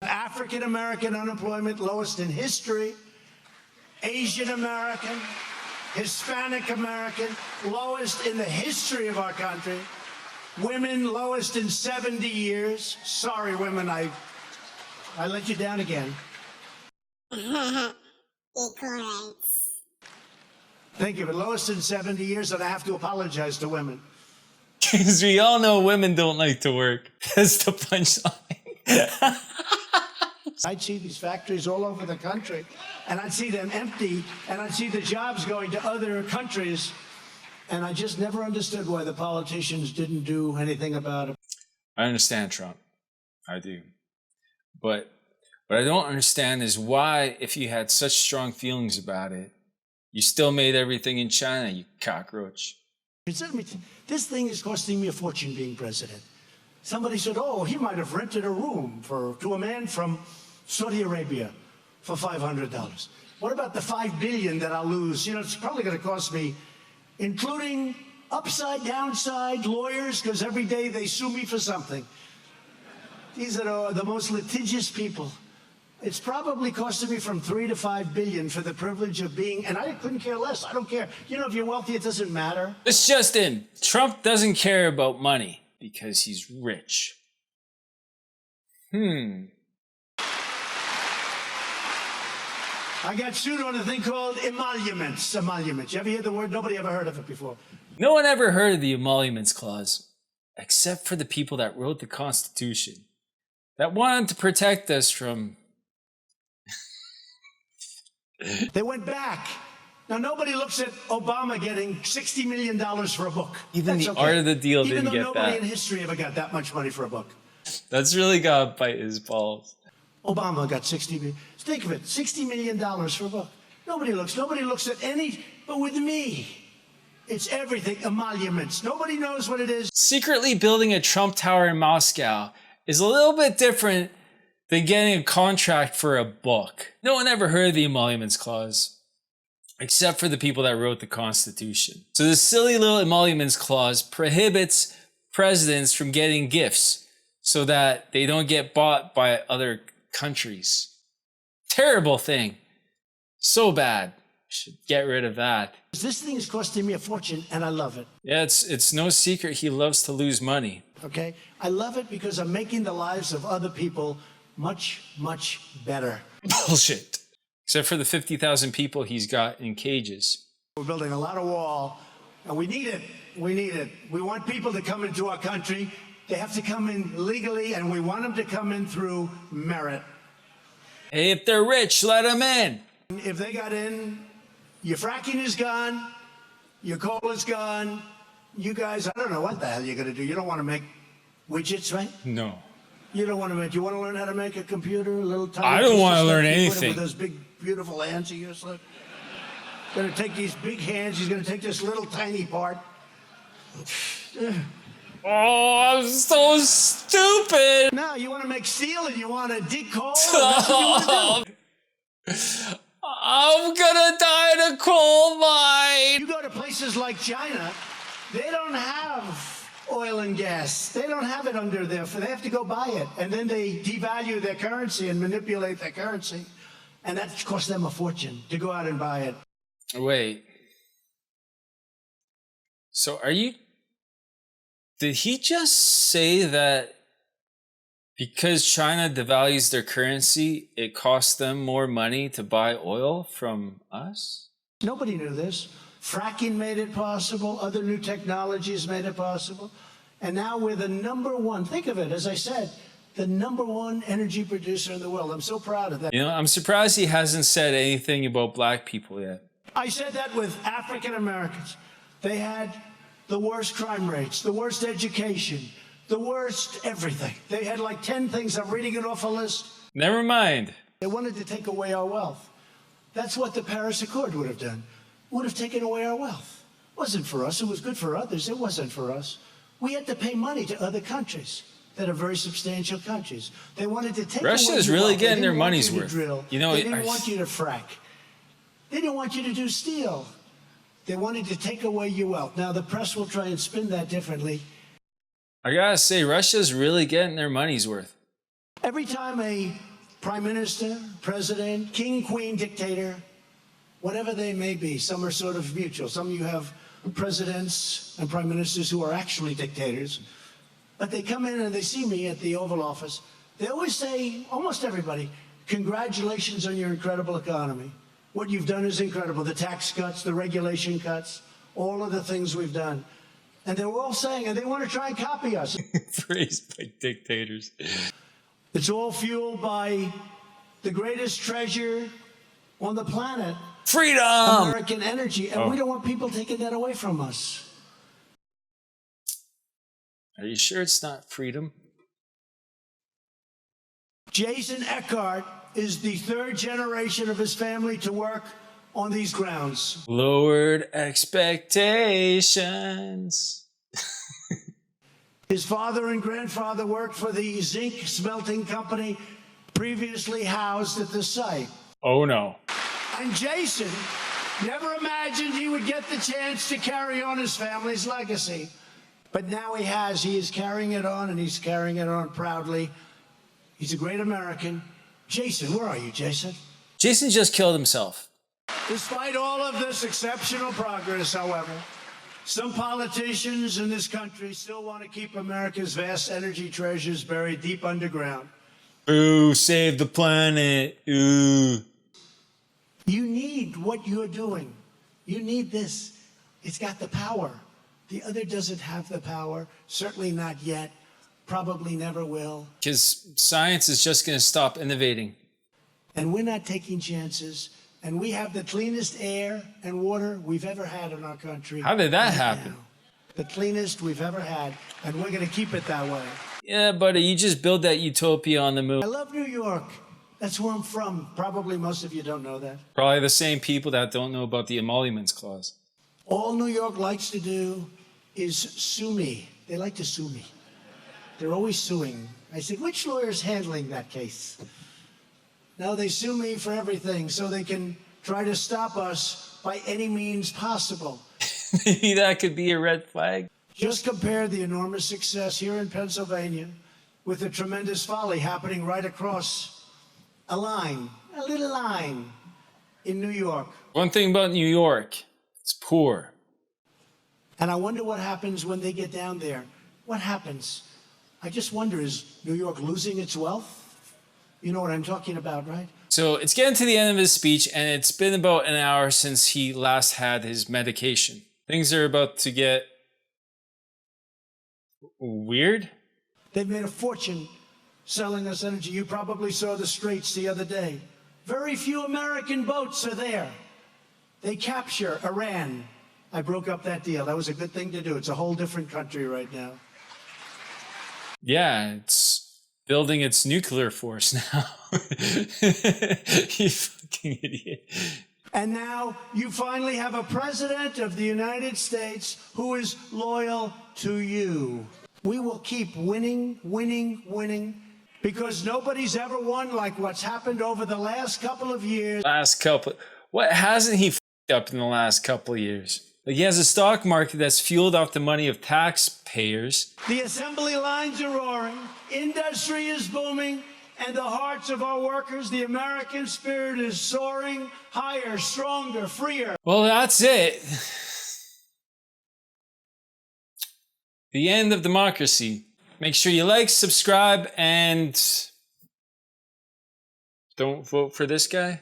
African American unemployment, lowest in history. Asian American, Hispanic American, lowest in the history of our country. Women, lowest in 70 years. Sorry, women, I let you down again. Thank you, but lowest in 70 years, and I have to apologize to women. Because we all know women don't like to work. That's the punchline. I'd see these factories all over the country, and I'd see them empty, and I'd see the jobs going to other countries, and I just never understood why the politicians didn't do anything about it. I understand Trump. I do. But what I don't understand is why, if you had such strong feelings about it, you still made everything in China, you cockroach. This thing is costing me a fortune being president. Somebody said, oh, he might have rented a room to a man from Saudi Arabia for $500. What about the $5 billion that I'll lose? You know, it's probably going to cost me, including upside, downside, lawyers, because every day they sue me for something. These are the most litigious people. It's probably costing me from $3 to $5 billion for the privilege of being, and I couldn't care less. I don't care. You know, if you're wealthy, it doesn't matter. It's just in. Trump doesn't care about money because he's rich. I got sued on a thing called emoluments. Emoluments. You ever hear the word? Nobody ever heard of it before. No one ever heard of the Emoluments Clause, except for the people that wrote the Constitution, that wanted to protect us from... They went back. Now, nobody looks at Obama getting $60 million for a book. Even the art of the deal didn't get that. Even though nobody in history ever got that much money for a book. That's really gotta bite his balls. Obama got $60 million. Think of it, $60 million for a book. Nobody looks at any, but with me, it's everything, emoluments. Nobody knows what it is. Secretly building a Trump Tower in Moscow is a little bit different than getting a contract for a book. No one ever heard of the Emoluments Clause, except for the people that wrote the Constitution. So this silly little Emoluments Clause prohibits presidents from getting gifts so that they don't get bought by other countries. Terrible thing. So bad. Should get rid of that. This thing is costing me a fortune, and I love it. Yeah, it's no secret he loves to lose money. Okay? I love it because I'm making the lives of other people much, much better. Bullshit. Except for the 50,000 people he's got in cages. We're building a lot of wall, and we need it. We need it. We want people to come into our country. They have to come in legally, and we want them to come in through merit. Hey, if they're rich, let them in. If they got in, your fracking is gone, your coal is gone. You guys, I don't know what the hell you're going to do. You don't want to make widgets, right? No. You don't want to make, you want to learn how to make a computer, a little tiny I don't want to learn put it anything. with those big, beautiful hands of yours. Look. Going to take these big hands, he's going to take this little tiny part. Oh, I'm so stupid. Now you want to make steel and you want to dig coal. That's what you want to do. I'm gonna die in a coal mine. You go to places like China, they don't have oil and gas. They don't have it under there. They have to go buy it. And then they devalue their currency and manipulate their currency. And that costs them a fortune to go out and buy it. Wait. So are you... Did he just say that because China devalues their currency, it costs them more money to buy oil from us? Nobody knew this. Fracking made it possible. Other new technologies made it possible. And now we're the #1. Think of it, as I said, the #1 energy producer in the world. I'm so proud of that. You know, I'm surprised he hasn't said anything about black people yet. I said that with African Americans. They had the worst crime rates, the worst education, the worst everything. They had like 10 things. I'm reading it off a list. Never mind. They wanted to take away our wealth. That's what the Paris Accord would have done. Would have taken away our wealth. It wasn't for us. It was good for others. It wasn't for us. We had to pay money to other countries that are very substantial countries. They wanted to take Russia away is your really wealth. getting They their didn't want money's you to worth. drill. You know, they didn't want you to frack. They didn't want you to do steel. They wanted to take away your wealth. Now, the press will try and spin that differently. I gotta say, Russia's really getting their money's worth. Every time a prime minister, president, king, queen, dictator, whatever they may be, some are sort of mutual. Some of you have presidents and prime ministers who are actually dictators, but they come in and they see me at the Oval Office. They always say, almost everybody, congratulations on your incredible economy. What you've done is incredible. The tax cuts, the regulation cuts, all of the things we've done. And they were all saying, and they want to try and copy us. Praised by dictators. It's all fueled by the greatest treasure on the planet. Freedom! American energy. And we don't want people taking that away from us. Are you sure it's not freedom? Jason Eckhart is the third generation of his family to work on these grounds. Lowered expectations. His father and grandfather worked for the zinc smelting company previously housed at the site. Oh no. And Jason never imagined he would get the chance to carry on his family's legacy. But now he has. He is carrying it on, and he's carrying it on proudly. He's a great American. Jason, where are you, Jason? Jason just killed himself. Despite all of this exceptional progress, however, some politicians in this country still want to keep America's vast energy treasures buried deep underground. Ooh, save the planet. Ooh. You need what you're doing. You need this. It's got the power. The other doesn't have the power, certainly not yet, probably never will. Because science is just going to stop innovating. And we're not taking chances. And we have the cleanest air and water we've ever had in our country. How did that happen? Now. The cleanest we've ever had. And we're going to keep it that way. Yeah, buddy, you just build that utopia on the moon. I love New York. That's where I'm from. Probably most of you don't know that. Probably the same people that don't know about the emoluments clause. All New York likes to do is sue me. They like to sue me. They're always suing. I said, which lawyer's handling that case? No, they sue me for everything so they can try to stop us by any means possible. Maybe that could be a red flag. Just compare the enormous success here in Pennsylvania with the tremendous folly happening right across a line, a little line in New York. One thing about New York, it's poor. And I wonder what happens when they get down there. What happens? I just wonder, is New York losing its wealth? You know what I'm talking about, right? So it's getting to the end of his speech, and it's been about an hour since he last had his medication. Things are about to get weird. They've made a fortune selling us energy. You probably saw the streets the other day. Very few American boats are there. They capture Iran. I broke up that deal. That was a good thing to do. It's a whole different country right now. Yeah, it's building its nuclear force now. You fucking idiot. And now you finally have a president of the United States who is loyal to you. We will keep winning, winning, winning, because nobody's ever won like what's happened over the last couple of years. What hasn't he f***ed up in the last couple of years? Like, he has a stock market that's fueled off the money of taxpayers. The assembly lines are roaring, industry is booming, and the hearts of our workers, the American spirit is soaring higher, stronger, freer. Well, that's it. The end of democracy. Make sure you like, subscribe, and don't vote for this guy.